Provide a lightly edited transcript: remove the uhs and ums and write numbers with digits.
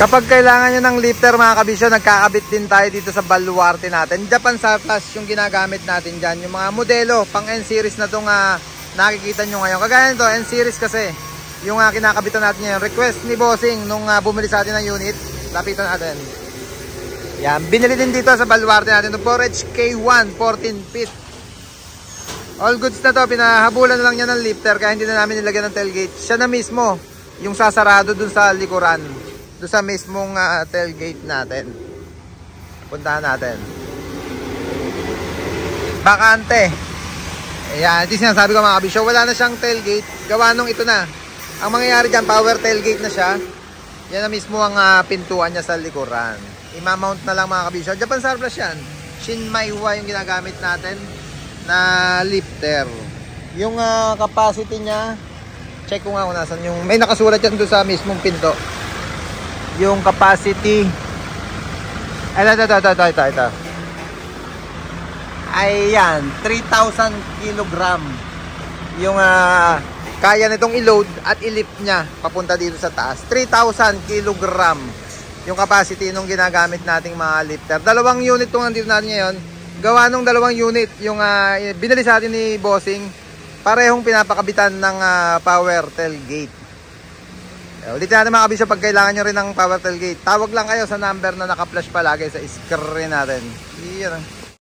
Kapag kailangan nyo ng lifter mga kabisyo, nagkakabit din tayo dito sa baluarte natin. Japan Surplus yung ginagamit natin dyan. Yung mga modelo, pang N-series na itong nakikita nyo ngayon. Kagaya nito, N-series kasi. Yung kinakabitan natin ngayon. Request ni Bossing nung bumili sa atin ng unit. Lapitan natin. Yan, binili din dito sa baluarte natin. Itong 4HK1, 14 feet. All goods na to, pinahabulan na lang niya ng lifter. Kaya hindi na namin nilagyan ng tailgate. Siya na mismo yung sasarado dun sa likuran. Doon sa mismong tailgate natin. Puntahan natin. Bakante. Ayan, ito sinasabi ko mga kabisyo. Wala na siyang tailgate. Gawa nung ito na. Ang mangyayari dyan, power tailgate na siya. Yan na mismo ang pintuan niya sa likuran. I-mount na lang mga kabisyo. Japan Surplus yan. Shinmaiwa yung ginagamit natin na lifter. Yung capacity niya, check ko nga kung nasan yung... May nakasulat yan doon sa mismong pinto. Yung capacity ito. Ayan, 3,000 kilogram yung kaya nitong i-load at i-lift niya papunta dito sa taas. 3,000 kilogram yung capacity nung ginagamit nating mga lifter. Dalawang unit itong nandito natin ngayon. Gawa nung dalawang unit yung binili sa atin ni Bossing. Parehong pinapakabitan ng power tailgate. Ulitin natin mga kabisyo, pag kailangan nyo rin ng power tailgate, tawag lang kayo sa number na naka-flash palagi sa screen natin. Iyan.